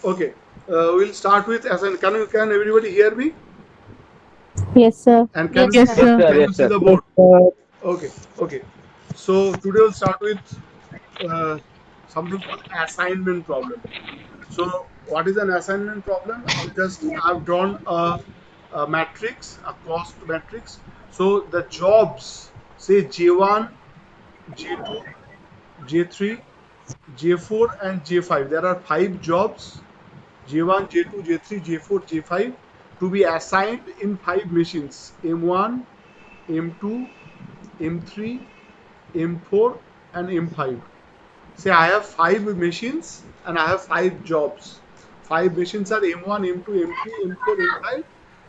Okay, we'll start with assign. Can everybody hear me? Yes, sir. And can Yes, you Yes, see sir. the sir. can Yes, you see sir. the Yes, board? sir. Okay, okay. So today we'll start with uh, something called assignment problem. So what is an assignment problem? I've drawn a matrix, a cost matrix. So the jobs, say J1, J2, J3, J4, and J5. There are five jobs: J1, J2, J3, J4, J5 to be assigned in five machines: M1, M2, M3, M4, and M5. Say I have five machines and I have five jobs. Five machines are M1, M2, M3, M4, M5,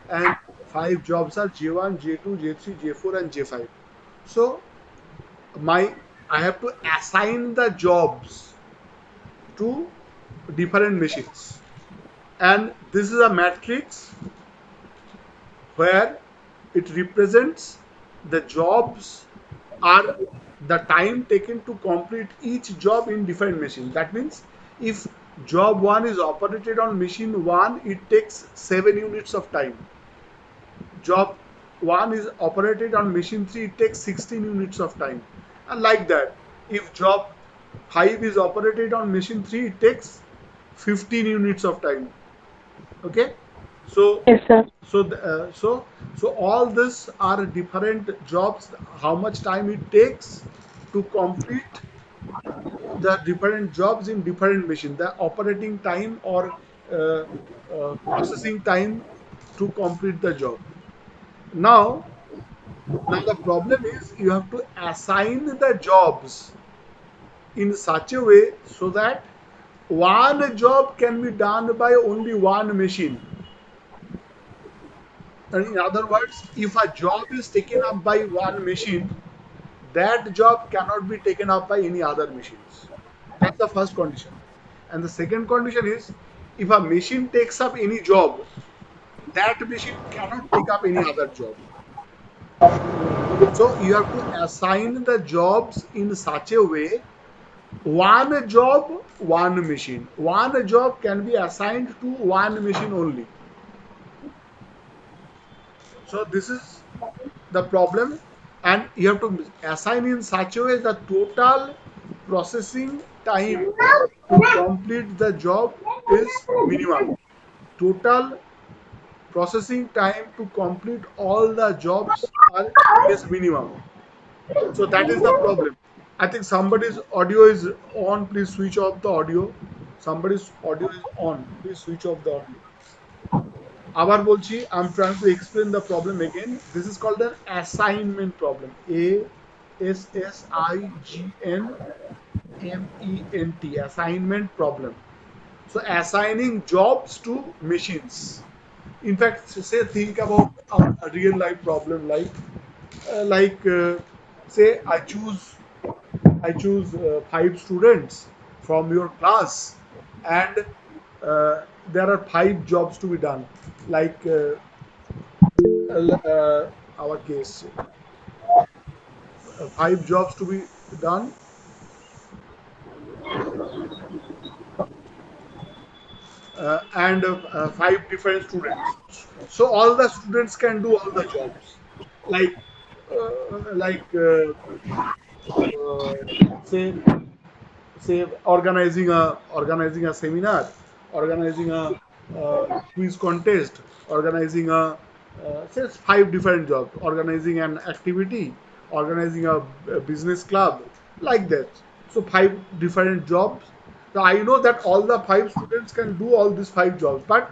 and five jobs are J1, J2, J3, J4, and J5. So my I have to assign the jobs to different machines. And this is a matrix where it represents the jobs are the time taken to complete each job in different machines. That means if job 1 is operated on machine 1, it takes 7 units of time. Job 1 is operated on machine 3, it takes 16 units of time. And like that, if job 5 is operated on machine 3, it takes 15 units of time. Okay, so Yes, sir. so so all this are different jobs, how much time it takes to complete the different jobs in different machine, the operating time or processing time to complete the job. Now now the problem is you have to assign the jobs in such a way so that one job can be done by only one machine. And in other words, if a job is taken up by one machine, that job cannot be taken up by any other machines. That's the first condition. And the second condition is if a machine takes up any job, that machine cannot take up any other job. So you have to assign the jobs in such a way one job, one machine. One job can be assigned to one machine only. So this is the problem, and you have to assign in such a way the total processing time to complete the job is minimum. Total processing time to complete all the jobs is minimum. So that is the problem. I think somebody's audio is on. Please switch off the audio. Somebody's audio is on. Please switch off the audio. আবার বলছি, I'm trying to explain the problem again. This is called an assignment problem. ASSIGNMENT, assignment problem. So assigning jobs to machines. In fact, say think about a real life problem like say I choose five students from your class, and there are five jobs to be done. Like our case, five jobs to be done, and five different students. So all the students can do all the jobs, like like say organizing a seminar, organizing a quiz contest, organizing a say five different jobs, organizing an activity, organizing a business club, like that. So five different jobs. So I know that all the five students can do all these five jobs, but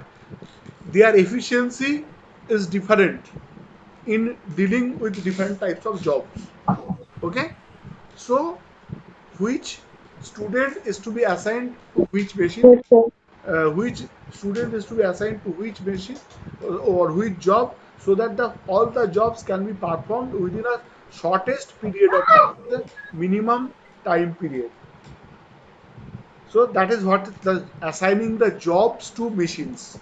their efficiency is different in dealing with different types of jobs. Okay, so which student is to be assigned to which machine, Yes, sir. which student is to be assigned to which machine or which job, so that all the jobs can be performed within a shortest period of time, the minimum time period. So that is what the assigning the jobs to machines.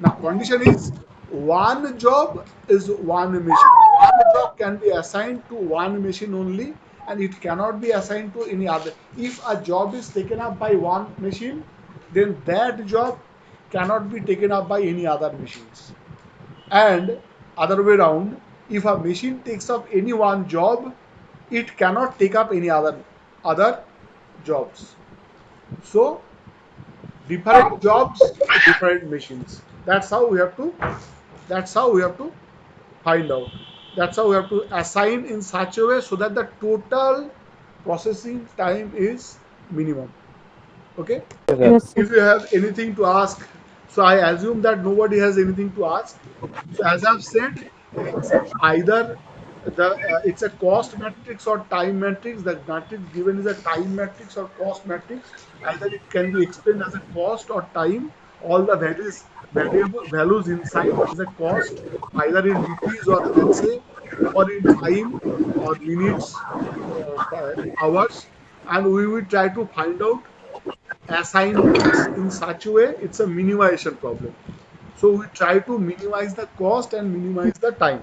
Now condition is one job is one machine. One job can be assigned to one machine only, and it cannot be assigned to any other. If a job is taken up by one machine, then that job cannot be taken up by any other machines. And other way around, if a machine takes up any one job, it cannot take up any other jobs. So different jobs, different machines. That's how we have to find out. That's how we have to assign in such a way so that the total processing time is minimum. Okay. Yes, sir. Yes, sir. If you have anything to ask, so I assume that nobody has anything to ask. So as I've said, it's either it's a cost matrix or time matrix. The matrix given is a time matrix or cost matrix. Either it can be explained as a cost or time. All the variable values inside is a cost, either in rupees or let's say, or in time or minutes, hours, and we will try to find out assignments in such a way it's a minimization problem. So we try to minimize the cost and minimize the time.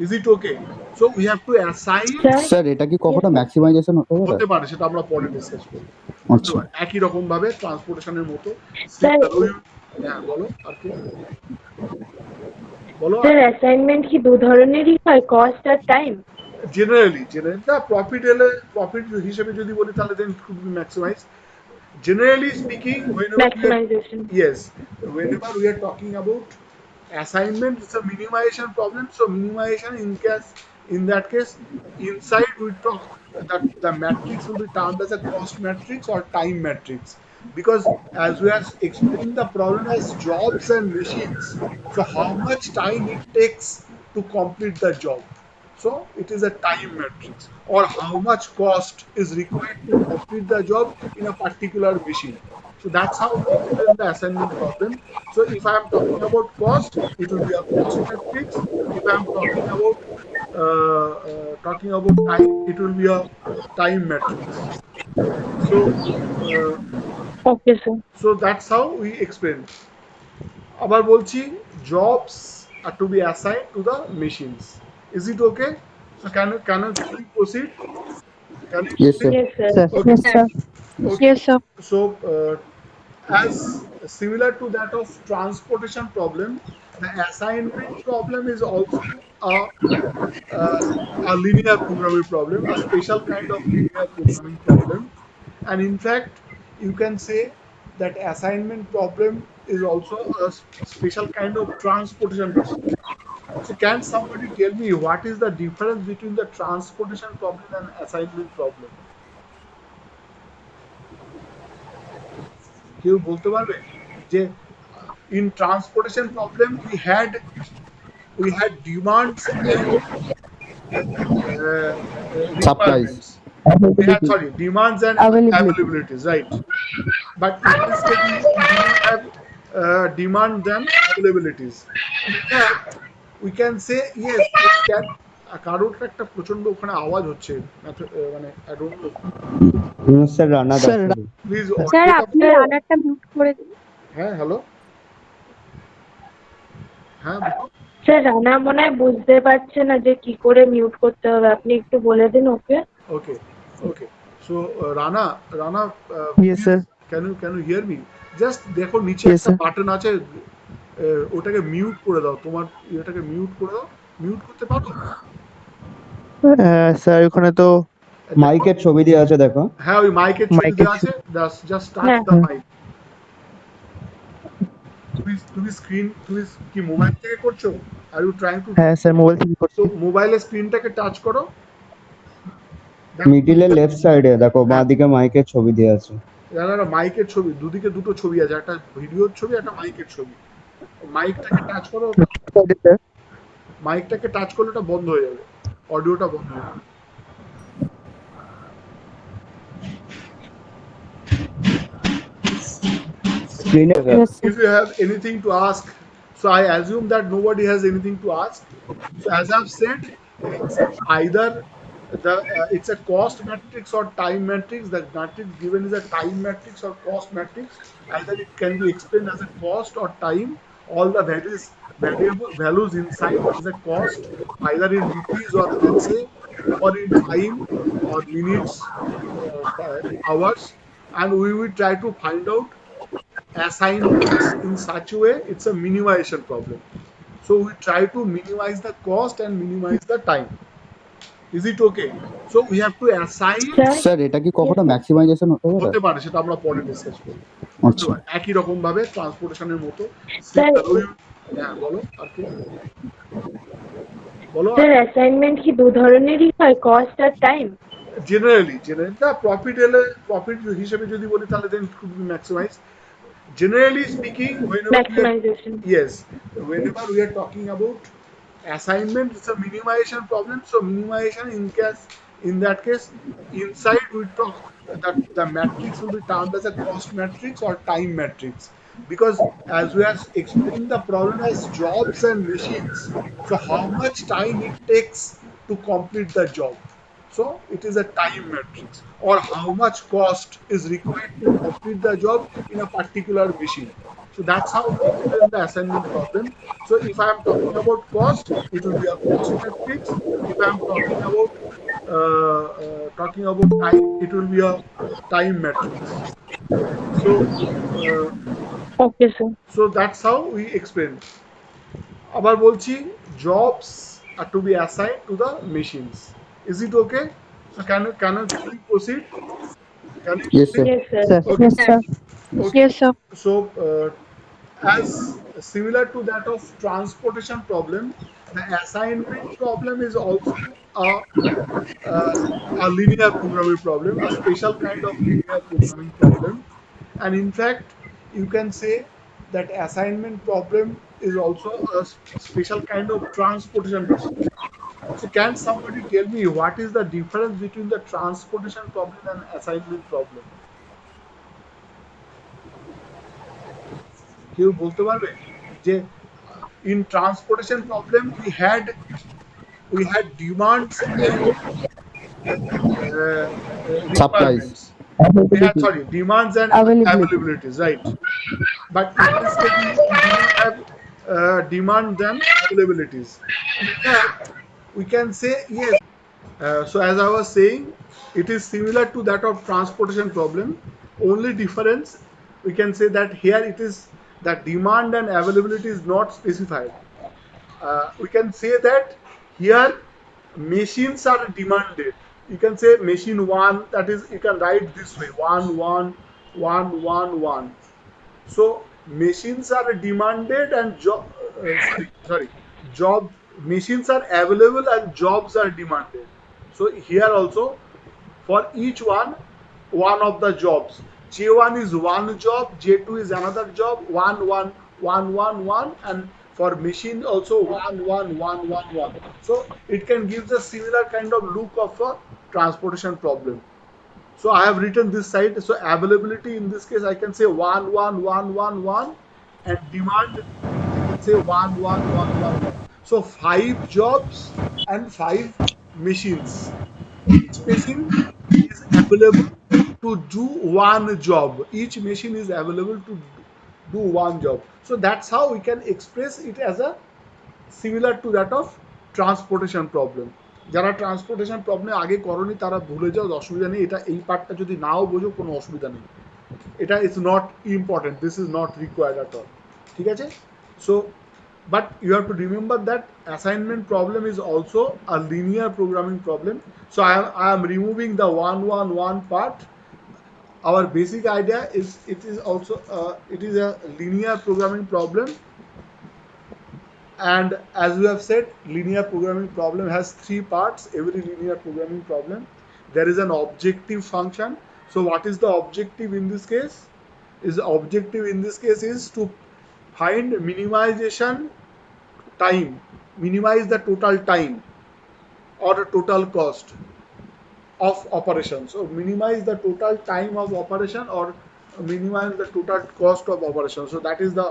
Is it okay? So we have to assign, Sir, sir এটা কি কখনো maximisation হতে পারে? হতে পারে সেটা আমরা পরে ডিসকাস করব। হতে আচ্ছা পারে একই রকম ভাবে ট্রান্সপোর্টেশনের মতো স্যার, হ্যাঁ বলো আর কি বলো। স্যার অ্যাসাইনমেন্ট কি দু ধরনেরই হয়, কস্ট আর টাইম? জেনারেলি না, প্রফিট হিসেবে যদি বলি তাহলে then it could be maximize. Generally speaking, maximization. whenever we are talking about assignment, it's a minimization problem. So minimization in that case, inside we talk that the matrix will be termed as a cost matrix or time matrix, because as we are explaining the problem as jobs and machines, so how much time it takes to complete the job. So it is a time matrix, or how much cost is required to complete the job in a particular machine. So that's how we explain the assignment problem. So if I am talking about cost, it will be a cost matrix. If I am talking about time, it will be a time matrix. So okay sir. so that's how we explain. আবার বলছি, jobs are to be assigned to the machines. Is it okay? So can you proceed? Can you Yes, sir. proceed? Yes, sir. Sir. Okay. Yes, sir. Okay. Yes, sir. So as similar to that of transportation problem, the assignment problem is also a linear programming problem, a special kind of linear programming problem. And in fact, you can say that assignment problem is also a special kind of transportation problem. So can somebody tell me what is the difference between the transportation problem and assignment problem? কেউ বলতে পারবে যে in transportation problem we had demands and Supplies. requirements. We had, sorry, demands and availabilities, right? But in this case we do not have demand and availabilities. In fact, we can say yes, it can. কারোর একটা প্রচন্ড ওখানে আওয়াজ হচ্ছে, মানে I don't know. Sir Rana Das Please, sir আপনি রানারটা mute করে দিন। হ্যাঁ হ্যালো, হ্যাঁ বলো। স্যার রানা মনে হয় বুঝতে পারছে না যে কি করে মিউট করতে হবে, আপনি একটু বলে দিন ওকে। Okay. So Rana, Yes, sir. can you hear me? Just দেখো নিচে Yes, একটা sir. বাটন আছে, ওটাকে মিউট করে দাও, তোমার এটাকে মিউট করে দাও। মিউট করতে পারো? স্যার ওখানে তো মাইকের ছবি দেওয়া আছে, দেখো। হ্যাঁ, ওই মাইকের ছবি দেওয়া আছে, জাস্ট টাচ হ্যাঁ। The mic. তুমি কি মোবাইল থেকে করছো? Are you trying to? হ্যাঁ স্যার, মোবাইল থেকে করছি। তো মোবাইলের স্ক্রিনটাকে টাচ করো। মিডিলের লেফট সাইডে দেখো, বাঁ দিকে মাইকের ছবি দেওয়া আছে। মাইকের ছবি, দুদিকে দুটো ছবি আছে, একটা ভিডিওর ছবি, একটা মাইকের ছবি। মাইকটাকে টাচ করো, মাইকটাকে টাচ করলে ওটা বন্ধ হয়ে যাবে, অডিওটা বন্ধ হয়ে যাবে। Yes, sir. If you have anything to ask, so I assume that nobody has anything to ask. So as I've said, it's either it's a cost matrix or time matrix. The matrix given is a time matrix or cost matrix. Either it can be explained as a cost or time. All the values inside is a cost, either in rupees or let's say, or in time or minutes, hours, and we will try to find out assignments in such a way it's a minimization problem. So we try to minimize the cost and minimize the time. Is it okay? So we have to assign, Sir? Sir এটা কি Yes, কখনো sir. Maximisation হতে পারে? হতে পারে, সেটা আমরা পরে ডিসকাস করব। হতে আচ্ছা পারে একই রকম ভাবে ট্রান্সপোর্টেশনের মতো Sir, হ্যাঁ বলো আর কি বলো। স্যার অ্যাসাইনমেন্ট কি দু ধরনেরই হয়, কস্ট আর টাইম? জেনারেলি না, প্রফিট এলে প্রফিট হিসেবে যদি বলি তাহলে then could be maximize. Generally speaking, maximization. yes, whenever we are talking about assignment, it's a minimization problem. So minimization in that case, inside we talk that the matrix will be termed as a cost matrix or time matrix, because as we are explaining the problem as jobs and machines. So how much time it takes to complete the job. So it is a time matrix, or how much cost is required to complete the job in a particular machine. So that's how we explain the assignment problem. So if I am talking about cost, it will be a cost matrix. If I am talking about time, it will be a time matrix. So okay sir. so that's how we explain. আবার বলছি, jobs are to be assigned to the machines. Is it okay? So can we proceed? Can we yes proceed? Sir. Yes, sir. Okay. Yes, sir. Okay. Yes, sir. So as similar to that of transportation problem, the assignment problem is also a, a linear programming problem, a special kind of linear programming problem. And in fact, you can say that assignment problem is also a special kind of transportation problem. So can somebody tell me what is the difference between the transportation problem and assignment problem? কেউ বলতে পারবে যে in transportation problem we had demands and Supplies. requirements. We had, sorry, demands and availabilities, right? But in this case we do not have demand and availabilities. In fact, we can say yes. So as I was saying, it is similar to that of transportation problem. Only difference, we can say that here it is that demand and availability is not specified. We can say that here machines are demanded. You can say machine one, that is, you can write this way, 1 1 1 1 1. So machines are demanded and job machines are available and jobs are demanded. So here also, for each one of the jobs, J1 is one job, J2 is another job, 1 1 1 1 1, and for machine also 1 1 1 1 1. So it can give the similar kind of look of a transportation problem. So I have written this side. So availability in this case, I can say 1 1 1 1 1, and demand I can say 1 1 1 1 1. So 5 jobs and 5 machines. Each machine is available to do one job. Each machine is available to do one job. So that's how we can express it as a similar to that of transportation problem. যারা transportation problem আগে করনি তারা ভুলে যাও, অসুবিধা নেই। এটা এই পার্টটা যদি নাও বোঝো কোনো অসুবিধা নেই, এটা is not important, this is not required at all. ঠিক আছে? So but you have to remember that assignment problem is also a linear programming problem. So I am removing the 1 1 1 part. Our basic idea is it is also it is a linear programming problem. And as we have said, linear programming problem has 3 parts. Every linear programming problem, there is an objective function. So what is the objective in this case? Is to find minimization time, minimize the total time or the total cost of operation. So minimize the total time of operation or minimize the total cost of operation. So that is the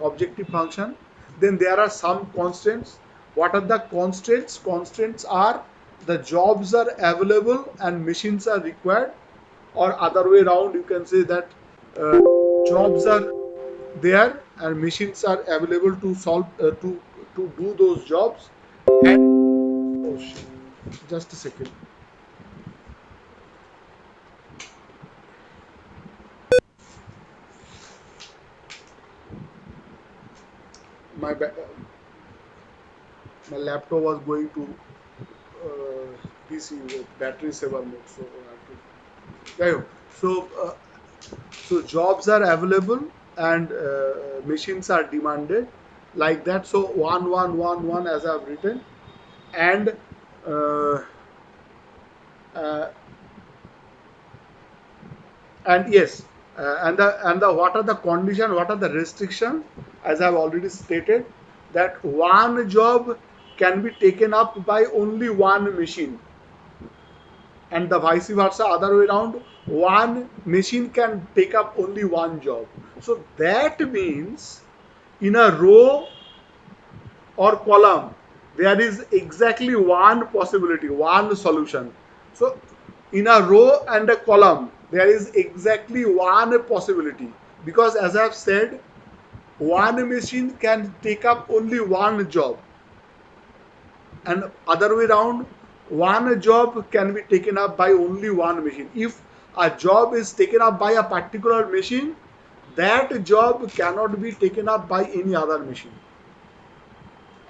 objective function. Then there are some constraints. What are the constraints? Constraints are the jobs are available and machines are required, or other way around you can say that jobs are there and machines are available to solve to do those jobs. And oh shit, just a second. my my laptop was going to PC with battery saver mode, so I have to. Yeah, yeah. So jobs are available and machines are demanded like that. So 1111 as I've written, and uh, uh, and yes, and the what are the condition, what are the restriction, as I've already stated, that one job can be taken up by only one machine, and the vice versa other way around, one machine can take up only one job. So that means in a row or column there is exactly one possibility, one solution. So in a row and a column there is exactly one possibility, because as I have said, one machine can take up only one job, and other way around, one job can be taken up by only one machine. If a job is taken up by a particular machine, that job cannot be taken up by any other machine.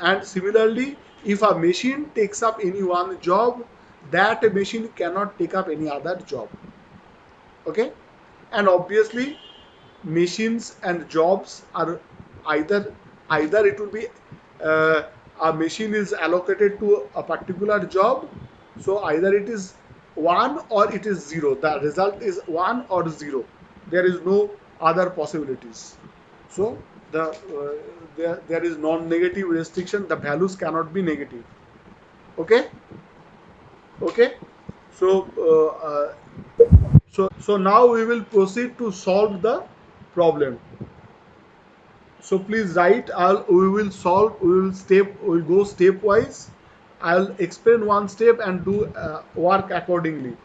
And similarly, if a machine takes up any one job, that machine cannot take up any other job. Okay, and obviously machines and jobs are either it will be uh, a machine is allocated to a particular job, so either it is one or it is zero, the result is one or zero, there is no other possibilities. So there is non-negative restriction, the values cannot be negative. Okay, okay. So so now we will proceed to solve the problem. So please write. We will solve. We will step. We will go stepwise. I'll explain one step and do work accordingly.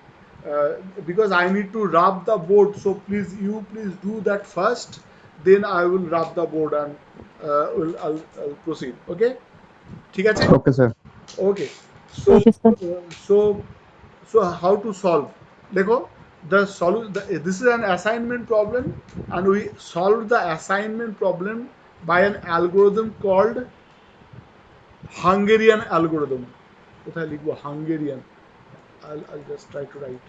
Because I need to rub the board. So please do that first. Then I will rub the board and I'll proceed. Okay? ঠিক আছে? Okay, sir. Okay. So Okay, sir. so so how to solve? देखो, this is an assignment problem, and we solved the assignment problem by an algorithm called Hungarian algorithm. কোথায় লিখবো Hungarian? I'll just try to write.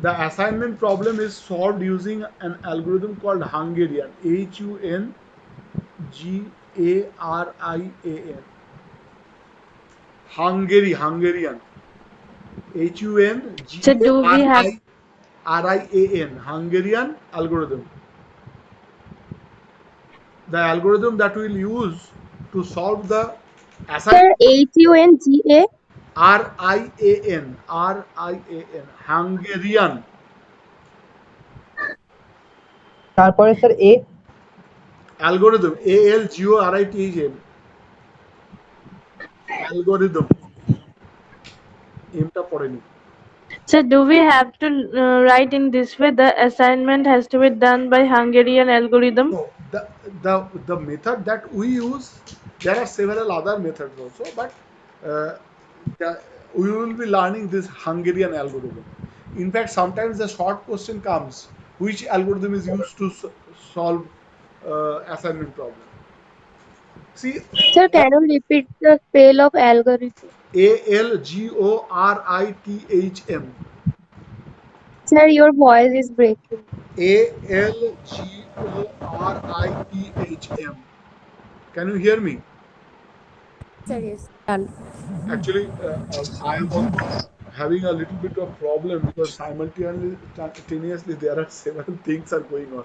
The assignment problem is solved using an algorithm called Hungarian. Hungarian. Hungarian. So do we have Hungarian. Hungarian algorithm. The algorithm that we'll use to solve the Sir, assignment. HUNGA. RIAN. Hungarian. তারপরে sir এ Algorithm. ALGORITHM. Algorithm. এমটা পড়েনি। So do we have to write in this way? The assignment has to be done by Hungarian algorithm. So the method that we use, there are several other methods also, but uh, we will be learning this Hungarian algorithm. In fact, sometimes the short question comes: which algorithm is used to solve assignment problem? See, Sir, can you repeat the spell of algorithm? ALGORITHM. Sir, your voice is breaking. ALGORITHM. Can you hear me? Sir, yes. Done. Actually, I am also having a little bit of problem because simultaneously there are several things are going on.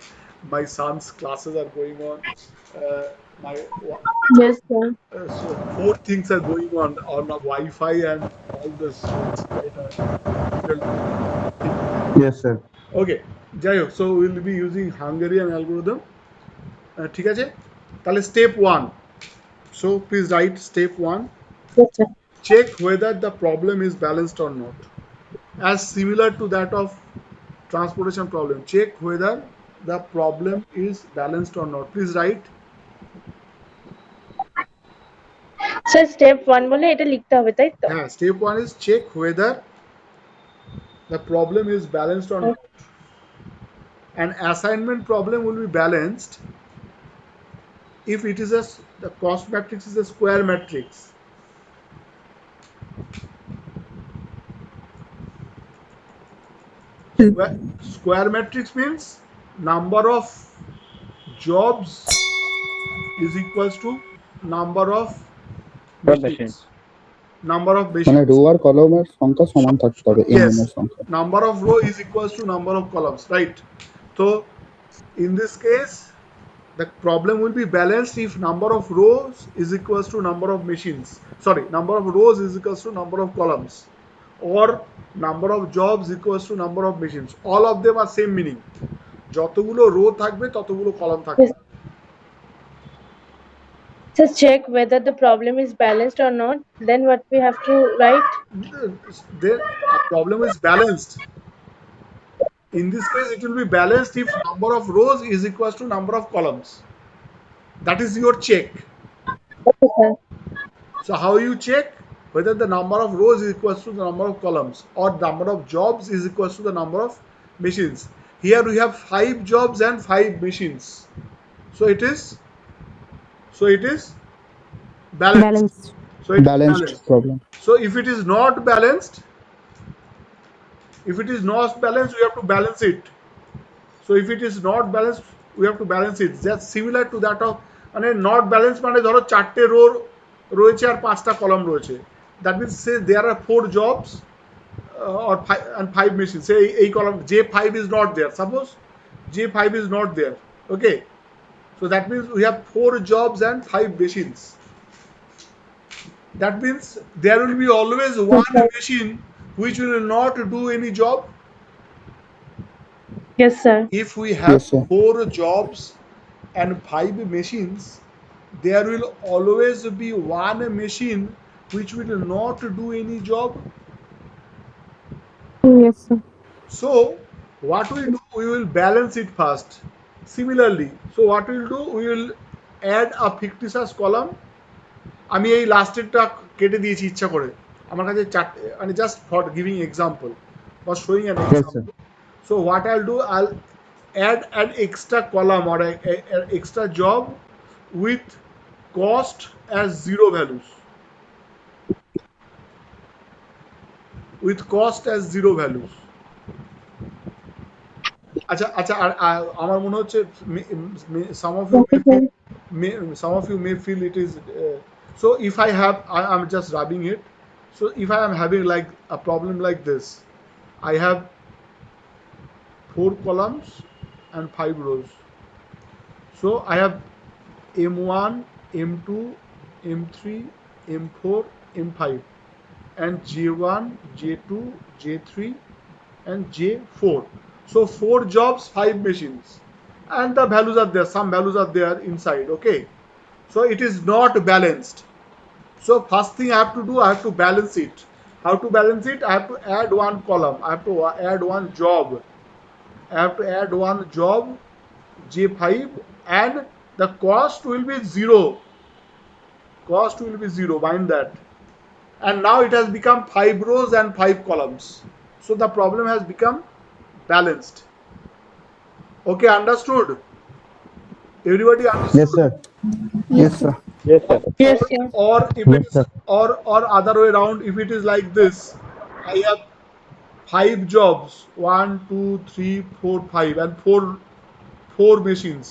My son's classes are going on. Uh, my Yes, sir. so four things are going on the Wi-Fi and all this. So it's quite a difficult thing. Yes, sir. Okay, যাই হোক, so we'll be using Hungarian algorithm. ঠিক আছে? তাহলে step 1. So please write step 1. Yes, sir. Check whether the problem is balanced or not. As similar to that of transportation problem. Check whether the problem is balanced or not. Please write. Sir, step 1 বলে এটা লিখতে হবে তাই তো? Yeah, step 1 is check whether the problem is balanced or not. Okay. An assignment problem will be balanced. If the problem is balanced, then the assignment will be solved. If the problem is balanced, then the assignment will be solved. Okay. So, so if it is the cost matrix is a square matrix. Square matrix means number of jobs is equals to number of machines. Number of মানে machines. Rho আর কলমের সংখ্যা সমান থাকতে হবে Yes. এর সংখ্যা। Number of row is equals to number of columns, right? So in this case, the problem will be balanced if number of rows is equals to number of machines. Sorry, number of rows is equals to number of columns, or number of jobs equals to number of machines. All of them are same meaning. যতগুলো rho থাকবে ততগুলো column থাকবে। Just check whether the problem is balanced or not. Then what we have to write? The problem is balanced. In this case, it will be balanced if number of rows is equals to number of columns. That is your check. Okay, sir. So how you check whether the number of rows is equals to the number of columns, or number of jobs is equals to the number of machines. Here we have 5 jobs and 5 machines. So it is balanced. So it is balanced problem. So if it is not balanced, we have to balance it. So if it is not balanced, we have to balance it. That's similar to that of মানে not balanced মানে ধরো 4টে rho রয়েছে আর 5টা column রয়েছে। That means say there are 4 jobs or 5 machines. Say এই column J5 is not there. Suppose J5 is not there. Okay. So that means we have 4 jobs and 5 machines. That means there will be always one machine which will not do any job. Yes, sir. If we have Yes, sir. 4 jobs and 5 machines, there will always be one machine which will not do any job. Yes, sir. So what we do, we will balance it first. Similarly, so what we will do, we will add a fictitious column. আমি এই লাস্টেরটা কেটে দিয়েছি ইচ্ছা করে, আমার কাছে মানে just for giving example or showing an example. So what I'll do, I'll add an extra column or an extra job with cost as 0 values. With cost as 0 values. আচ্ছা আচ্ছা আর আমার মনে হচ্ছে some of you may feel it is so if I have I'm just rubbing it. So if I am having like a problem like this, I have 4 columns and 5 rows. So I have M1, M2, M3, M4, M5 and J1, J2, J3 and J4. So 4 jobs, 5 machines, and the values are there. Some values are there inside. Okay, so it is not balanced. So first thing I have to do, I have to balance it. How to balance it? I have to add one column. I have to add one job. I have to add one job, J5, and the cost will be 0. Cost will be 0. Mind that. And now it has become 5 rows and 5 columns. So the problem has become balanced. Okay, understood? Everybody understood? Yes, sir. Yes, sir. Yes, sir. Or if it is, or other way around, if it is like this, I have 5 jobs, 1, 2, 3, 4, 5, and 4 machines.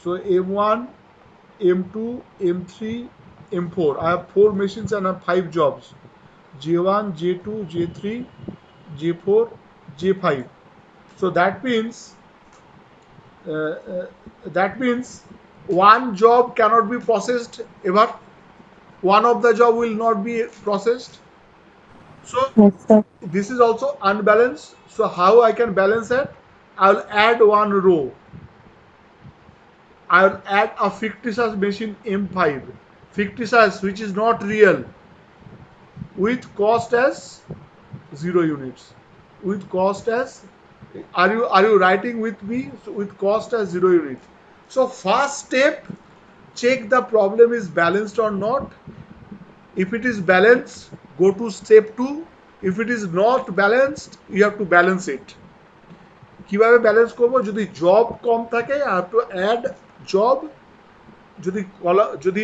So M1, M2, M3, M4. I have 4 machines and I have 5 jobs. J1, J2, J3, J4, J5. So that means one job cannot be processed ever. One of the job will not be processed. So Yes, sir. this is also unbalanced. So how I can balance it? I will add one row. I will add a fictitious machine M5, fictitious which is not real, with cost as 0 units. With cost as, are you writing with me? So with cost as 0 unit. So first step, check the problem is balanced or not. If it is balanced, go to step 2. If it is not balanced, you have to balance it. কিভাবে balance করব? যদি job কম থাকে, I have to add job যদি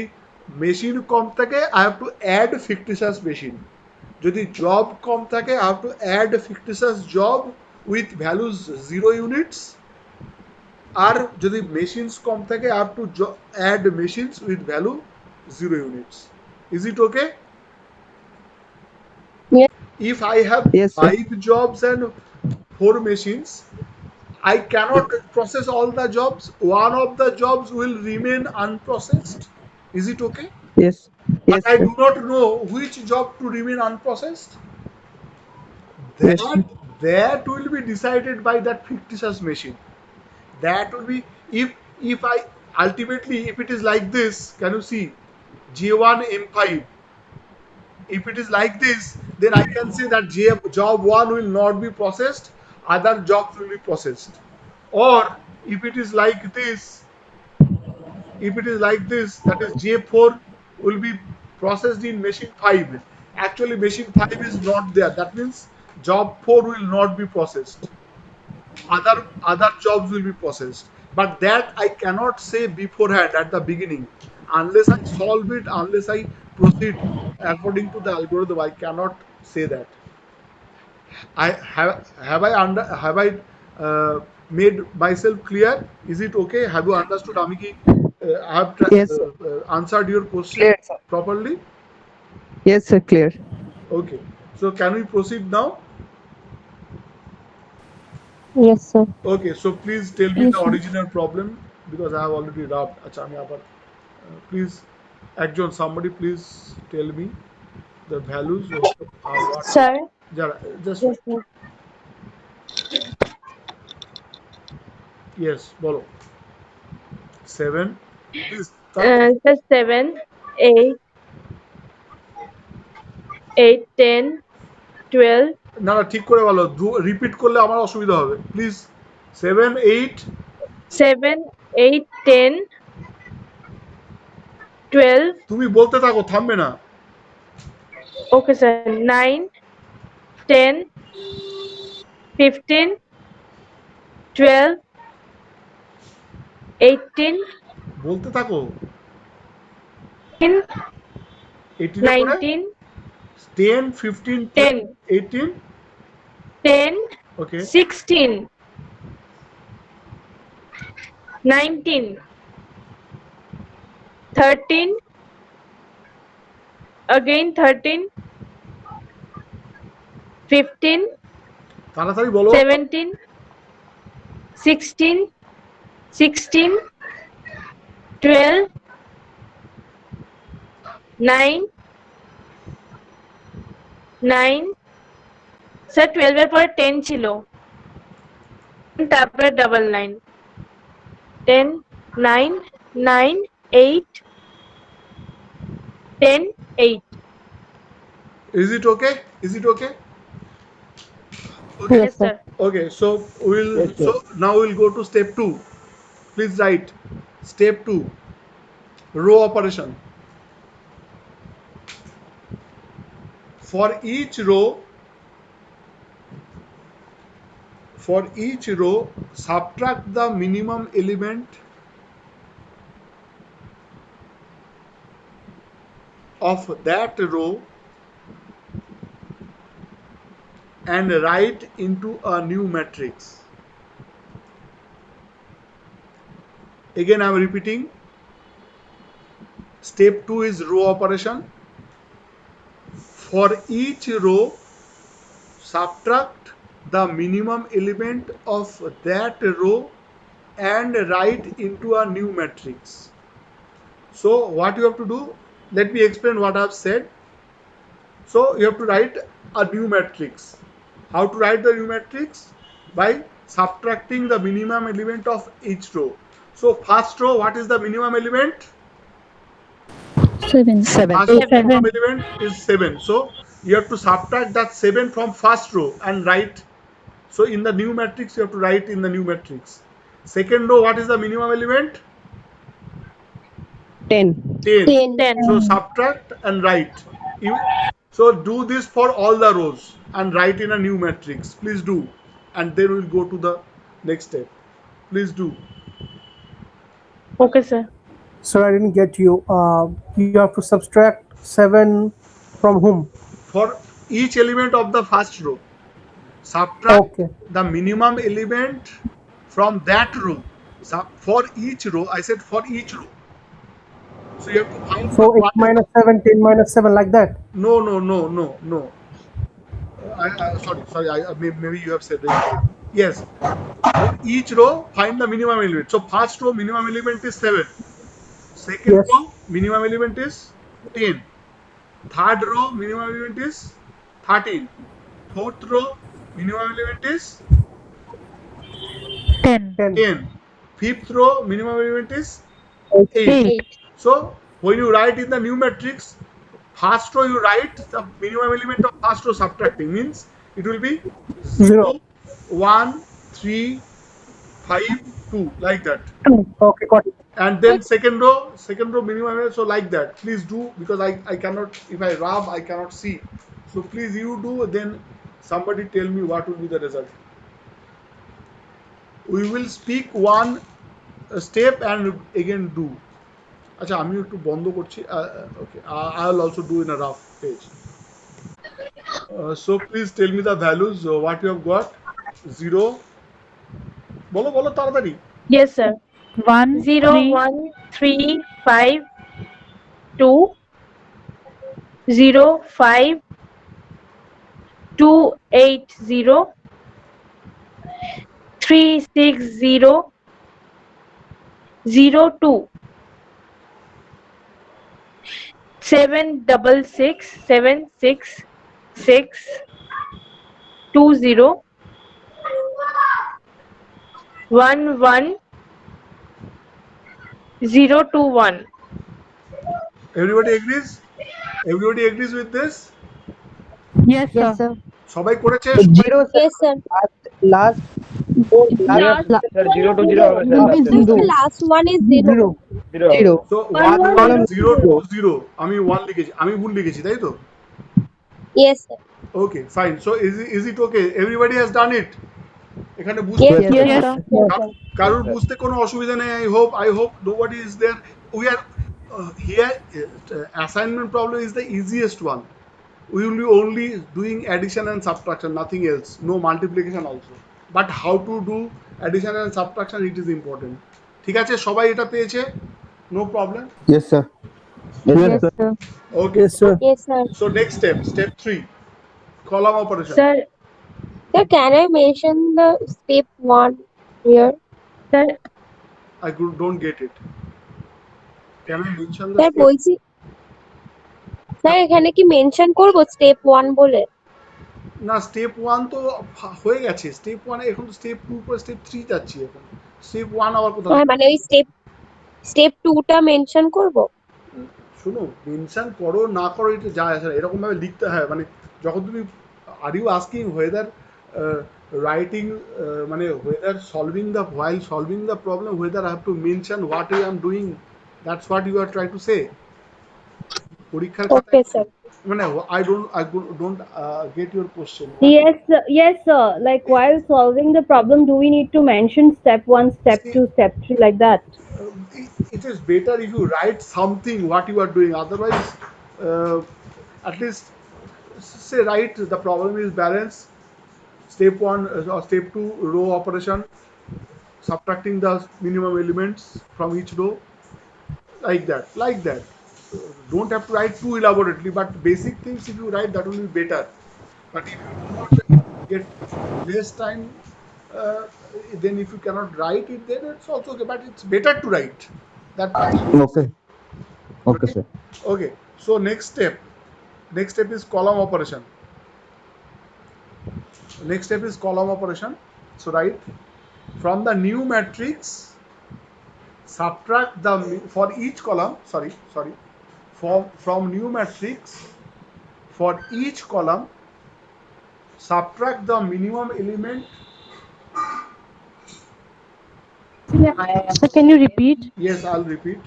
machine কম থাকে I have to add fictitious machine, যদি job কম থাকে I have to add fictitious job with values 0 units, আর যদি মেশিনস কম থাকে I have to add machines with value 0 units. Is it okay? Yes. If I have Yes, sir. 5 jobs and 4 machines, I cannot process all the jobs. One of the jobs will remain unprocessed. Is it okay? Yes. But Yes, I sir. do not know which job to remain unprocessed. Yes, sir. That will be decided by that fictitious machine. That will be, if I ultimately, if it is like this, can you see J1 M5? If it is like this, then I can say that job 1 will not be processed, other jobs will be processed. Or if it is like this, that is J4 will be processed in machine 5. Actually machine 5 is not there, that means job 4 will not be processed, other jobs will be processed. But that I cannot say beforehand at the beginning. Unless I solve it, unless I proceed according to the algorithm, I cannot say that. Have I made myself clear? Is it okay? Have you understood, Amiki? I have Yes, sir. answered your question Clear, sir. properly. Yes, sir. Clear. Okay, so can we proceed now? Yes, sir. Okay, so please tell me Yes, the sir. original problem, because I have already rubbed. Acha, আমি আবার please, somebody please tell me the values of what. Sir. Just Yes, sir. yes, bolo 7, please. Sir, 7, 8, 8, 10, 12, না না ঠিক করে বলো, repeat করলে আমার অসুবিধা হবে প্লিজ। 7, 8, 7, 8, 10, 12. তুমি বলতে থাকো, থামবে না। Okay, sir. 9, 10, 15, 12, 18, বলতে থাকো 18, 18 এ পরে 19, 10, 15, 10, 18, 10, ওকে 16, 19, 13, again 13, 15, তাড়াতাড়ি বলো। 17, 16, 16, 12, 9, 9, স্যার 12 এর পরে 10 ছিল, তারপরে 9, 10, 9, 9, 8, 10, 8. Is it okay? Is it okay? Yes, sir. Okay, so Yes, sir. so now we'll go to step 2. Please write step 2, row operation. For each row, subtract the minimum element of that row and write into a new matrix. Again I am repeating, step 2 is row operation. For each row, subtract the minimum element of that row and write into a new matrix. So what you have to do, let me explain what I have said. So you have to write a new matrix. How to write the new matrix? By subtracting the minimum element of each row. So first row, what is the minimum element? 7. First minimum element is 7. So you have to subtract that 7 from first row and write. So in the new matrix, you have to write in the new matrix. Second row, what is the minimum element? 10. 10. 10. So subtract and write. So do this for all the rows and write in a new matrix. Please do. And then we'll go to the next step. Please do. Okay, sir. Sir, I didn't get you. You have to subtract 7 from whom? For each element of the first row, subtract Okay. the minimum element from that row. For each row, I said for each row. So you have to find So 8 what is the minus 7, 10 minus 7, like that. no. Sorry. Maybe you have said it incorrectly. Yes. For each row, find the minimum element. So first row minimum element is 7. Second Yes. row minimum element is 10. Third row minimum element is 13. Fourth row minimum element is 10. 10. 10. Fifth row minimum element is 8. 8. 8. So when you write in the new matrix, first row you write the minimum element of first row subtracting, means it will be 0, 0. 1, 3, 5, 2, like that. Okay, got it. And then second row minimum element, so like that. Please do, because I cannot, if I rub I cannot see. So please you do, then somebody tell me what will be the result. We will speak one step and again do. আচ্ছা আমি একটু বন্ধ করছি ওকে I will also do in a rough page. So please tell me the values what you have got. 0 বলো তাড়াতাড়ি. Yes, sir. 1, 0, 3, 1, 3, 5, 2, 0, 5, 2, 8, 0, 3, 6, 0, 0, 2, 7, 6, 7, 6, 6, 2, 0, 1, 1, 0, 2, 1. Everybody agrees with this? yes, Yes, sir. sir. সবাই করেছে? Zero, sir. Yes, sir. Last Last Sir, 0 to 0 হবে sir লাস্টে the last one is 0. 0. 0 Zero. So One 1 was 1 0 zero. 2 0 আমি 1 লিখেছি, আমি ভুল লিখেছি তাই তো? Yes, sir. Okay, fine. So is it okay? Everybody has done it. এখানে Yes, বুঝতে sir. Yes, Yes. sir. Yes, sir. কারোর বুঝতে কোনো অসুবিধা নেই. I hope nobody is there. We are here. Assignment problem is the easiest one. We will be only doing addition and subtraction, nothing else. No multiplication also. But how to do addition and subtraction, it is important. ঠিক আছে, সবাই এটা পেয়েছে? No problem. Yes, sir. Yes, sir. Okay. Yes, sir. Yes, sir. So next step 3, column operation. Sir, Sir, can I mention the step 1 here? sir, I don't get it. Can I mention the sir step? বলছি sir এখানে কি mention করব step 1 বলে? না, step 1 তো হয়ে গেছে। Step 1 এখন তো স্টেপ 2 পর স্টেপ 3 যাচ্ছি এখন। স্টেপ 1 আবার কোথায়? হ্যাঁ মানে ওই স্টেপ 2 টা মেনশন করব? শোনো, মেনশন করো না করো এটা যায় আসে না। এরকম ভাবে লিখতে হয়, মানে যখন তুমি are you asking whether writing মানে whether solving the while solving the problem whether I have to mention what I am doing, that's what you are trying to say. পরীক্ষার ওকে খাতায় স্যার। মানে I don't get your question. Yes, sir. Like while solving the problem, do we need to mention step 1, step 2, step 3 like that? It is better if you write something what you are doing, otherwise at least say write the problem is balance, step 1 or step 2 row operation, subtracting the minimum elements from each row, like that. Don't have to write too elaborately, but basic things if you write, that will be better. But if you do not get less time, uh, then if you cannot write it, then it's also okay, but it's better to write that. Okay. Okay, sir. Okay, so next step is column operation. So write from the new matrix, subtract the for each column, from new matrix, for each column subtract the minimum element. sir, can you repeat? Yes, I'll repeat.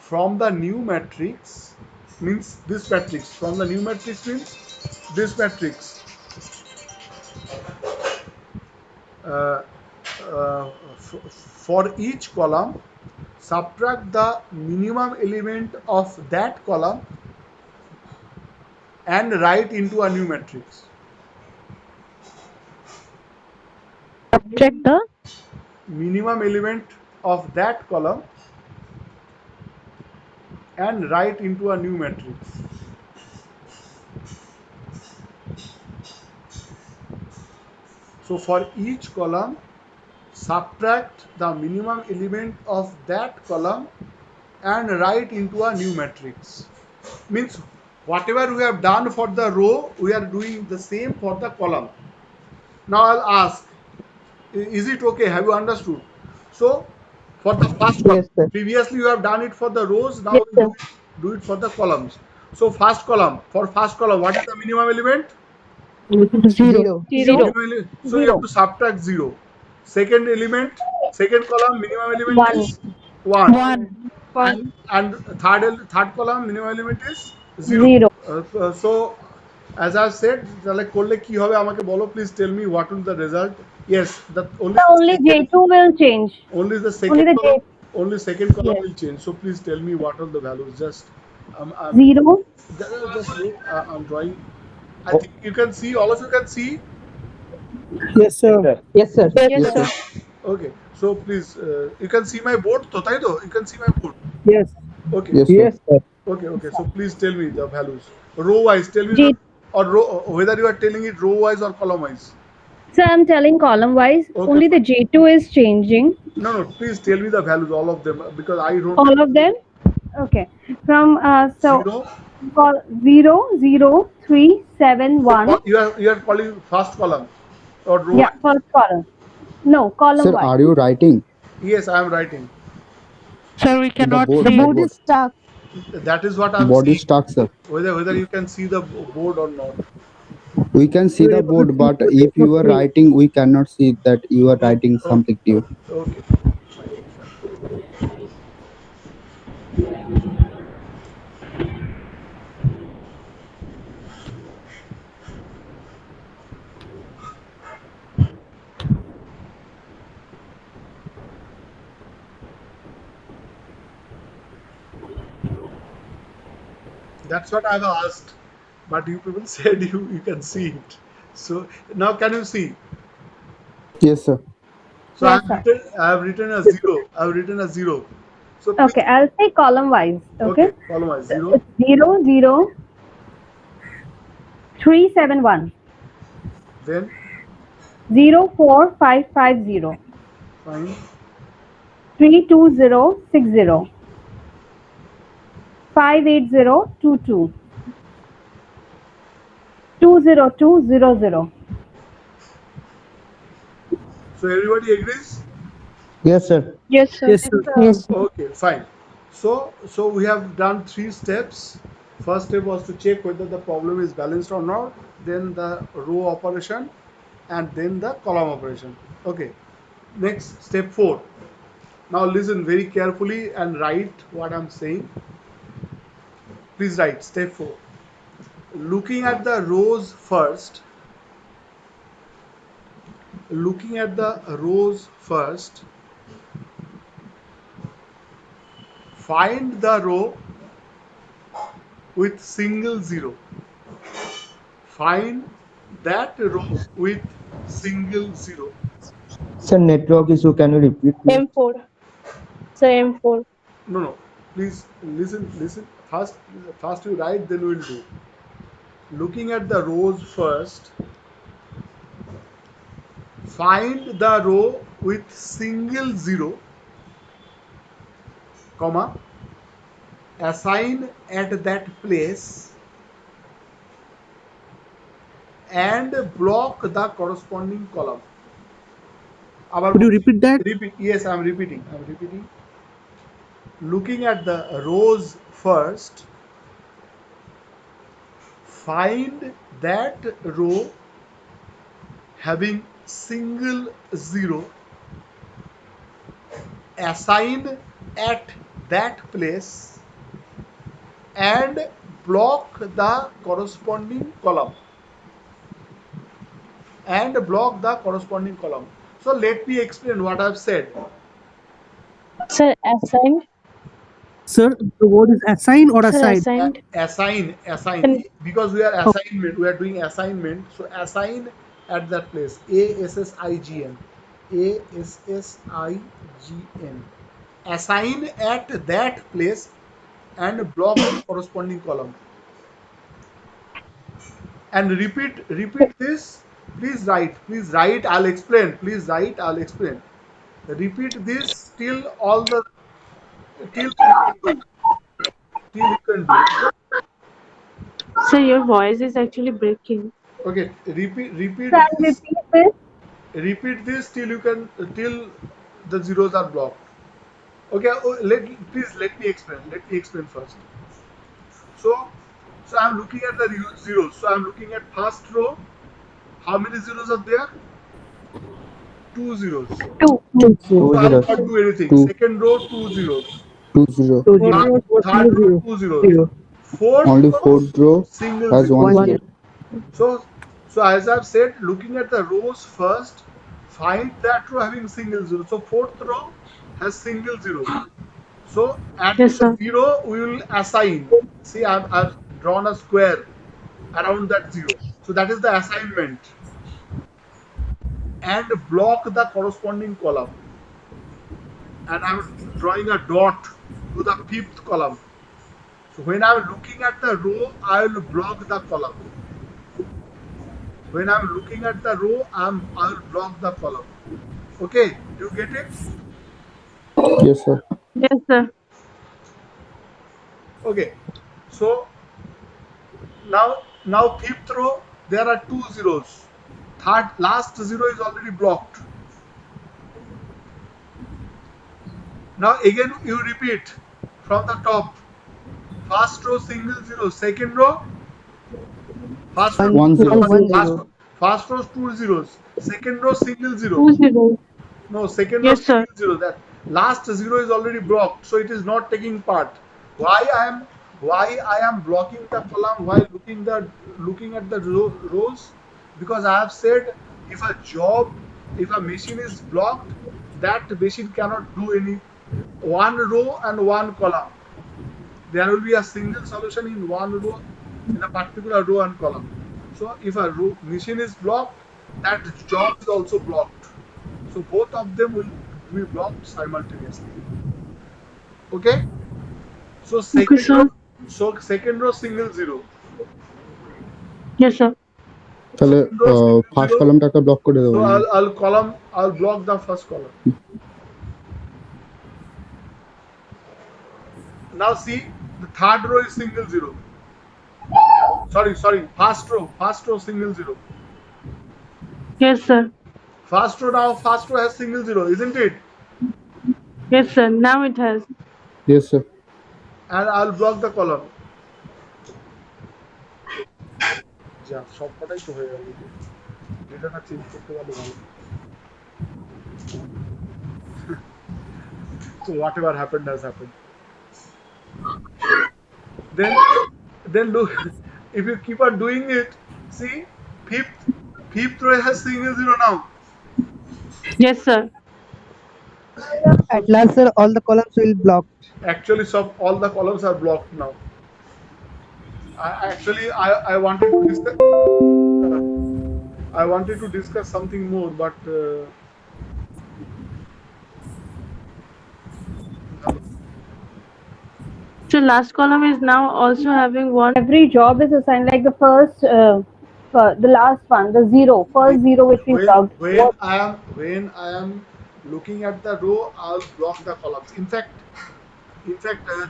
From the new matrix means this matrix. From the new matrix means this matrix. For each column subtract the minimum element of that column and write into a new matrix. Subtract the Minimum element of that column and write into a new matrix. So for each column, subtract the minimum element of that column and write into a new matrix. Means whatever we have done for the row, we are doing the same for the column. Now I'll ask, is it okay? Have you understood? So for the first column, Yes, sir. previously you have done it for the rows, now Yes, we sir. do it for the columns. So first column, for first column, what is the minimum element? 0. Zero. So you have to subtract 0. Second element, second column, minimum element 1. is 1. 1. And third column, minimum element is 0. 0. So as I said, তাহলে করলে কি হবে আমাকে বলো, please tell me what will the result. Yes, the So only J2 will change. only the Only second the column, J. only second column Yes. will change. So please tell me what are the values. Just 0. just wait. I'm drawing. I think you can see, all of you can see. Yes, sir. Yes, sir. Yes, sir. Okay, so please, you can see my board, to তাই তো? You can see my board. Yes. Okay. Yes, sir. Yes, sir. Okay. So please tell me the values. Row wise, tell me J- or row, whether you are telling it row wise or column wise. So I'm telling column wise. Okay. Only the J2 is changing. No, please tell me the values, all of them, because I don't. All of them. Okay. From so 0. call 0 0 3 7 1. You are calling first column or row? Yeah, first column. No, column Sir, wise. are you writing? Yes, I am writing. Sir, we cannot board. see. The board is stuck. That is what I'm Board is saying. stuck, sir. Whether you can see the board or not. We can see the board, but if you are writing, we cannot see that you are writing something new. Okay. That's what I've asked, but you people said you can see it. So now can you see? Yes, sir. So Yes, I have written a 0. I have written a 0. So please, Okay, I'll say column wise. Okay. column wise 0. 0 0 3 7 1. Then 0 4 5 5 0. fine. 3 2 0 6 0. 5 8 0 2 2. 2 0 2 0 0. So everybody agrees? Yes, sir. Yes, sir. Yes, sir. Yes. Okay, fine. So we have done 3 steps. First step was to check whether the problem is balanced or not, then the row operation, and then the column operation. Okay. Next, step 4. Now listen very carefully and write what I'm saying. Please write step 4. Looking at the rows first. Looking at the rows first. Find the row with single 0. Find that row with single 0. Sir, network issue. Can you repeat, please? M4. Sir, M4. No. Please listen. First you write, then we'll do. Looking at the rows first. Find the row with single 0, comma, assign at that place and block the corresponding column. Could you repeat that? Repeat. Yes, I'm repeating. Looking at the rows first, find that row having single 0, assign at that place and block the corresponding column. So let me explain what I've said. Sir, assigned. Sir, the word is assign or Sir, aside? assigned. Assign, Can- because we are assignment, we are doing assignment, so assign at that place. ASSIGN, ASSIGN, assign at that place and block the corresponding column, and repeat this. Please write, I'll explain. Please write, I'll explain. Repeat this till all the till you can do, till you can do. Sir, your voice is actually breaking. Okay, repeat Can this. repeat this? Repeat this till you can, till the zeros are blocked. Okay, please let me explain. Let me explain first. So, I'm looking at the zeros. So I'm looking at first row. How many zeros are there? 2 zeros. Two. Two So I'll zeros. not do anything. Two. Second row, 2 zeros. 20. Third row, 2 zeros. Fourth Only row, fourth row single has zero. 1 zero. So, as I've said, looking at the rows first, find that row having single zero. So fourth row has single zero. So at Yes, the sir. zero, we will assign. See, I've drawn a square around that zero. So that is the assignment. And block the corresponding column. And I'm drawing a dot to the fifth column. So when I'm looking at the row, I will block the column. When I'm looking at the row, I'll block the column. Okay, you get it? Yes, sir. Yes, sir. Okay. So now fifth row, there are 2 zeros. Last zero is already blocked. Now again you repeat from the top. First row single zero. Second row, first row 1 0. first row 2 zeros. Second row single zero. 2 zeros. No, second row Yes, sir. single zero. That last zero is already blocked, so it is not taking part. Why I am blocking the column while looking at the rows? Because I have said if a machine is blocked, that machine cannot do any one row and one column. There will be a single solution in one row, in a particular row and column. So if a machine is blocked, that job is also blocked. So both of them will be blocked simultaneously. Okay? So Okay, sir. second row single zero. Yes, sir. তাহলে Second row single first zero. কলামটাকে block করে দেবো So আমি। I'll block the first column. Now see, the third row is single zero. Sorry, first row single zero. Yes, sir. First row has single zero, isn't it? Yes, sir. Now it has. Yes, sir. And I'll block the column. যা সবকটাই তো হয়ে গেল, ডেটাটা change করতে পারলে ভালো। So whatever happened has happened. Then look, if you keep on doing it, see, fifth row has single zero now. Yes, sir. At last, sir, all the columns will block. Actually, all the columns are blocked now. I wanted to discuss. I wanted to discuss something more, but So last column is now also having one. Every job is assigned like the first, the last one, the zero, first zero which we blocked. when I am looking at the row, I'll block the columns. In fact,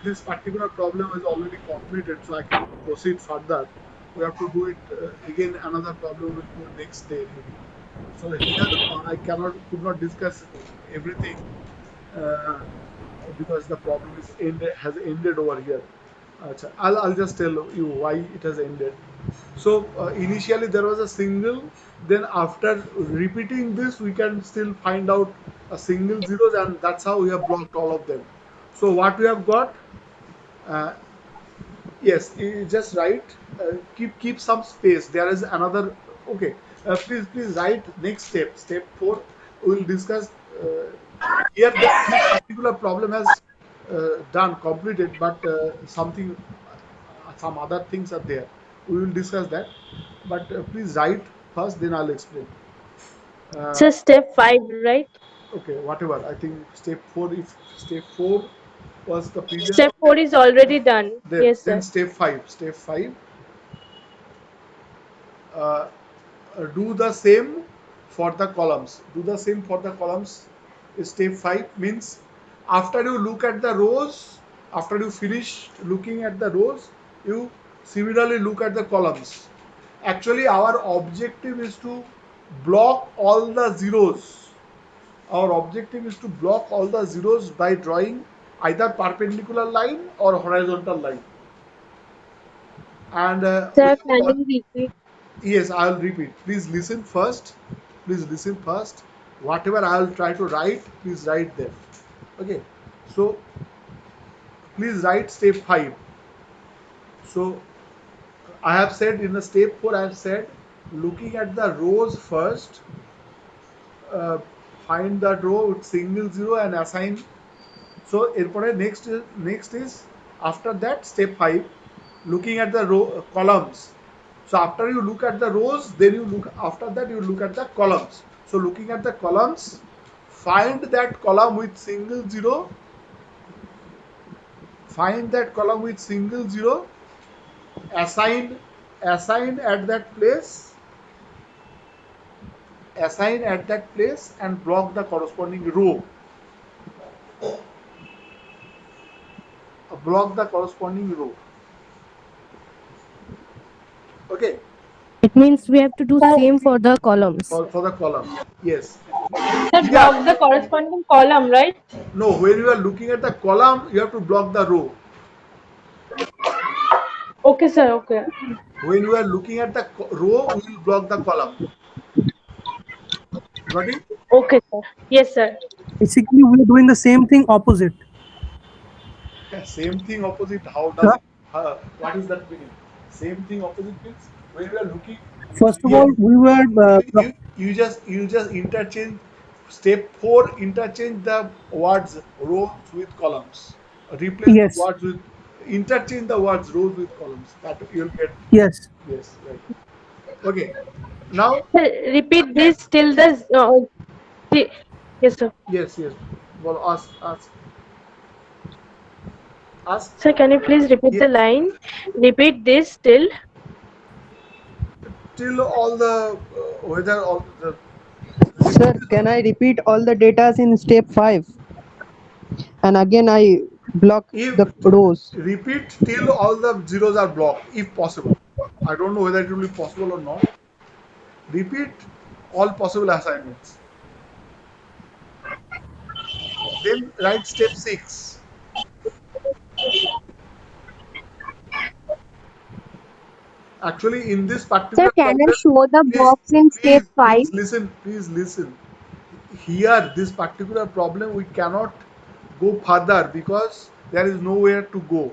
this particular problem is already completed, so I can proceed further. We have to do it again. Another problem will do next day. Maybe. So here I could not discuss everything because the problem has ended over here. I'll just tell you why it has ended. So initially there was a single, then after repeating this we can still find out a single zeros, and that's how we have blocked all of them. So what we have got, yes, you just write, keep some space. There is another, okay, please write next step 4. We'll discuss Here, this particular problem has done completed, but some other things are there. We will discuss that. But please write first, then I'll explain. So step 5, right? Okay, whatever. I think step 4. If step 4 was the previous, Step 4 is already done. Yes, then sir. step 5. Step 5. Uh, do the same for the columns. Do the same for the columns. Step 5 means after you look at the rows, after you finish looking at the rows, you similarly look at the columns. Actually, our objective is to block all the zeros. Our objective is to block all the zeros by drawing either perpendicular line or horizontal line. And Sir, can you repeat? yes, I'll repeat. Please listen first. Please listen first. Whatever I'll try to write, please write there. Okay. So please write step 5. So I have said in the step 4, I have said looking at the rows first, uh, find that row with single zero and assign. So এরপরে next is after that step 5, looking at the row columns. So after you look at the rows, then you look after that you look at the columns. So looking at the columns, find that column with single zero. Find that column with single zero. Assign at that place. Assign at that place and block the corresponding row. Block the corresponding row. Okay. It means we have to do same for the columns. For the column. Yes. Sir, block the corresponding column, right? No, when you are looking at the column, you have to block the row. Okay, sir. Okay. When you are looking at the row, we will block the column. Got it? Okay, sir. Yes, sir. Basically, we are doing the same thing opposite. Same thing opposite. How does it? What is that meaning? Same thing opposite means when you are looking. First of all, we were You just interchange. Step 4, interchange the words rows with columns. Replace Yes. words with interchange the words rows with columns. That you'll get. yes. Yes, right. Okay. Now, Sir, repeat this till the. Yes, sir. yes. Well, ask. Sir, can you please repeat the line? Repeat this till. Till all the whether all the. Sir, can I repeat all the datas in step 5? And again I block the rows. Repeat till all the zeros are blocked, if possible. I don't know whether it will be possible or not. Repeat all possible assignments. Then write step 6. Actually, in this particular Sir, can I problem, show the box in step 5? Please listen. Here, this particular problem, we cannot go further because there is nowhere to go.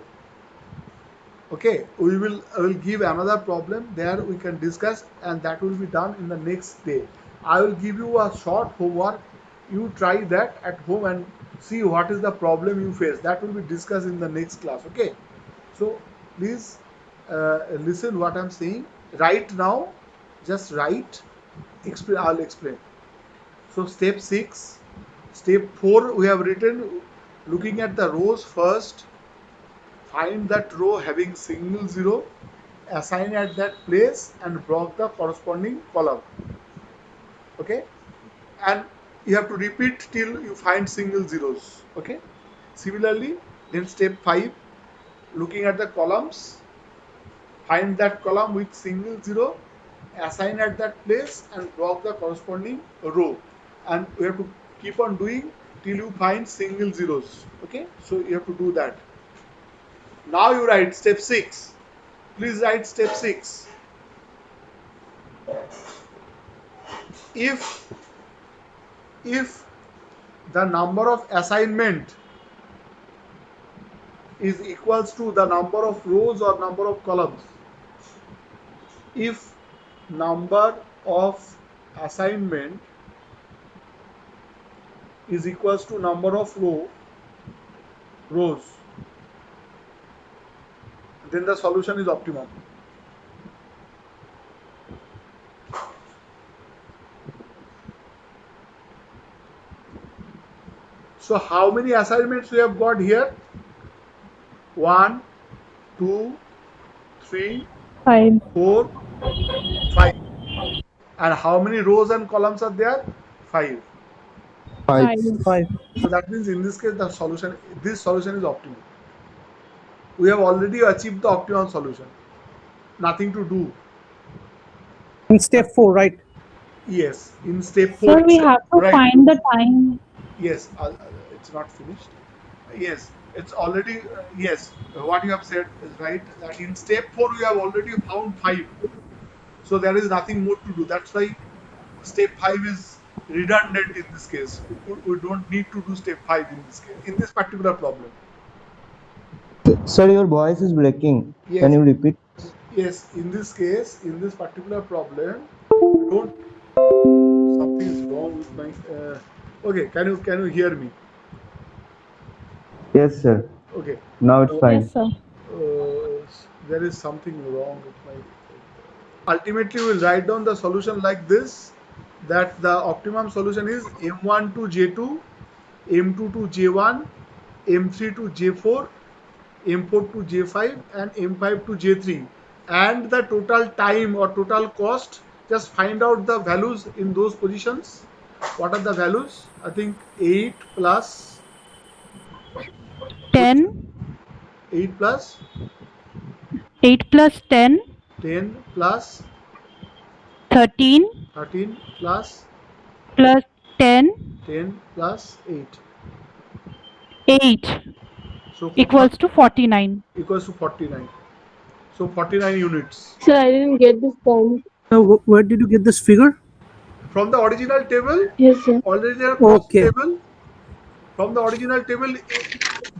Okay, I will give another problem there we can discuss, and that will be done in the next day. I will give you a short homework. You try that at home and see what is the problem you face. That will be discussed in the next class. Okay, so please listen what I'm saying. Write now, just write. I'll explain. So step 6, step 4 we have written looking at the rows first. Find that row having single zero, assign at that place and block the corresponding column. Okay, and you have to repeat till you find single zeros. Okay, similarly, then step 5, looking at the columns, find that column with single zero, assign at that place and block the corresponding row, and we have to keep on doing till you find single zeros. Okay, so you have to do that. Now you write step 6. Please write step 6. If the number of assignment is equals to the number of rows or number of columns, if number of assignment is equals to number of rows, then the solution is optimum. So how many assignments we have got here? 1, 2, 3, 5. 4, 5. And how many rows and columns are there? 5. 5. 5. So that means in this case this solution is optimum. We have already achieved the optimum solution. Nothing to do. In step 4, right? Yes, in step 4 Sir, we have to right. find the time. Yes, it's not finished. Yes, it's already yes. What you have said is right. That in step 4 we have already found 5. So there is nothing more to do. That's why step 5 is redundant in this case. We don't need to do step 5 in this case, in this particular problem. Sir, your voice is breaking. Yes. Can you repeat? Yes, in this case, in this particular problem, don't. Something is wrong with my. Okay, can you hear me? Yes, sir. Okay. Now it's fine. Yes, sir. There is something wrong with my. Ultimately, we'll write down the solution like this: that the optimum solution is M1 to J2, M2 to J1, M3 to J4, M4 to J5, and M5 to J3. And the total time or total cost, just find out the values in those positions. What are the values? I think 8 plus 10. 8 plus 8 plus 10. 10 plus 13 13 plus plus 10. 10 plus 8. 8 So equals to 49. equals to 49. So 49 units. Sir, I didn't get this point. Where did you get this figure? From the original table, Yes, sir. original cost Okay. table, from the original table,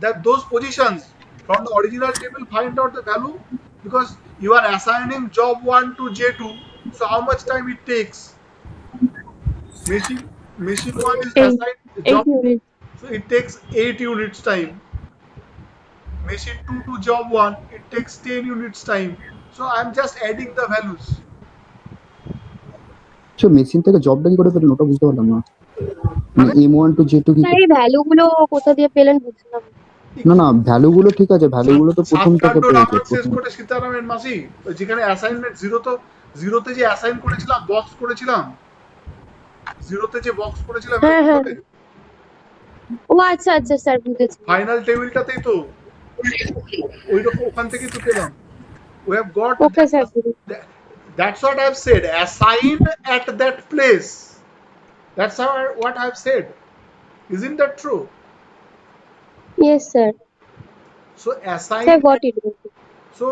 that those positions, from the original table, find out the value, because you are assigning job 1 to J2. So how much time it takes? Machine 1 is 8. assigned 8 job, units. so it takes 8 units time. Machine 2 to job 1, it takes 10 units time. So I am just adding the values. So machine থেকে জবটা কি করে পেলেন ওটা বুঝতে পারলাম না মানে M1 to J2 কি স্যার এই ভ্যালু গুলো কোথা দিয়ে পেলেন বুঝলাম না। না ভ্যালু গুলো ঠিক আছে ভ্যালু গুলো তো প্রথম থেকে সাতকাণ্ড পেয়েছে রামায়ণ শেষ করে সীতারামের মাসি, যেখানে অ্যাসাইনমেন্ট জিরোতে যে অ্যাসাইন করেছিলাম, বক্স করেছিলাম, জিরোতে যে বক্স করেছিলাম, হ্যাঁ হ্যাঁ ও আচ্ছা আচ্ছা স্যার বুঝেছি। ফাইনাল টেবিলটাতেই তো ওই রকম ওখান থেকেই তো পেলাম। We have got okay sir that's what I've said, assign at that place. That's what I've said. Isn't that true? Yes sir So assign, sir got it. so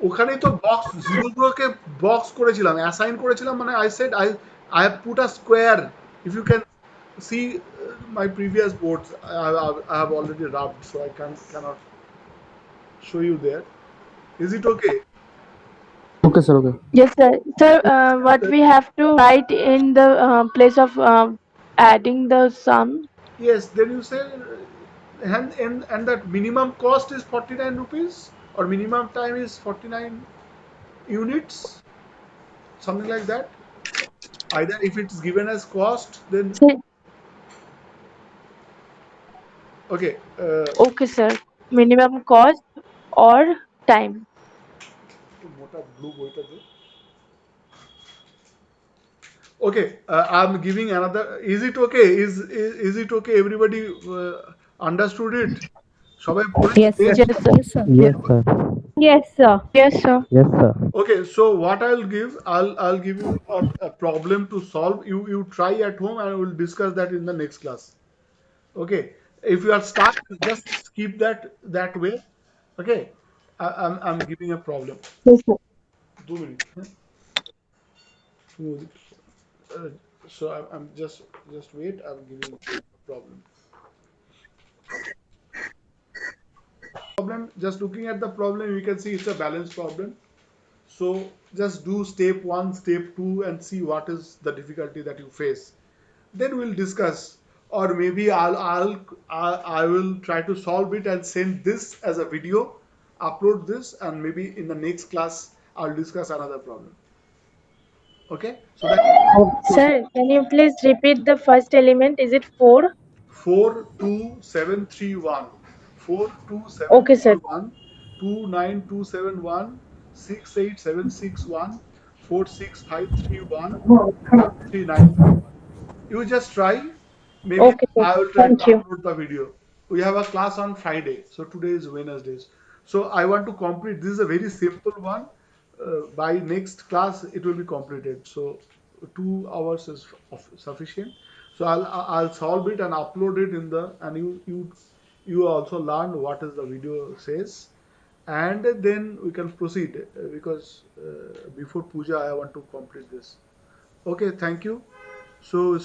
ওখানেই তো বক্স জিরোগুলোকে বক্স করেছিলাম, অ্যাসাইন করেছিলাম, মানে I have put a square. If you can see my previous boards, I have already rubbed, so I cannot show you there. Is it okay? Okay sir okay Yes, sir. Sir, what we have to write in the place of adding the sum? Yes, then you say and that minimum cost is 49 rupees or minimum time is 49 units, something like that. Either if it's given as cost, then Sir. okay. Okay, sir. Minimum cost or time. Okay, I'm giving another. Is it okay? Is it okay? Everybody understood it? Yes, sir. Yes, sir. Yes, sir. Yes, sir. Yes, sir. Yes, sir. Yes, sir. Okay, so what I'll give you a problem to solve. You try at home and we'll discuss that in the next class. Okay, if you are stuck, just keep that way. Okay, I'm giving a problem. Yes, sir. 2 minutes. So I'm just wait. I'm giving a problem. Just looking at the problem, you can see it's a balanced problem. So just do step 1, step 2 and see what is the difficulty that you face. Then we'll discuss or maybe I will try to solve it and send this as a video, upload this, and maybe in the next class I'll discuss another problem. Okay, so that Sir, can you please repeat the first element? Is it 4? 42731 Okay, sir. 42731 29271 68761 46531 1391. You just try. Maybe Okay, sir. I will try to Thank you. upload the video. We have a class on Friday, so today is Wednesday. So I want to complete. This is a very simple one. By next class, it will be completed. So 2 hours is sufficient. So I'll solve it and upload it in the, and you also learn what is the video says, and then we can proceed because before puja I want to complete this. Okay, thank you. So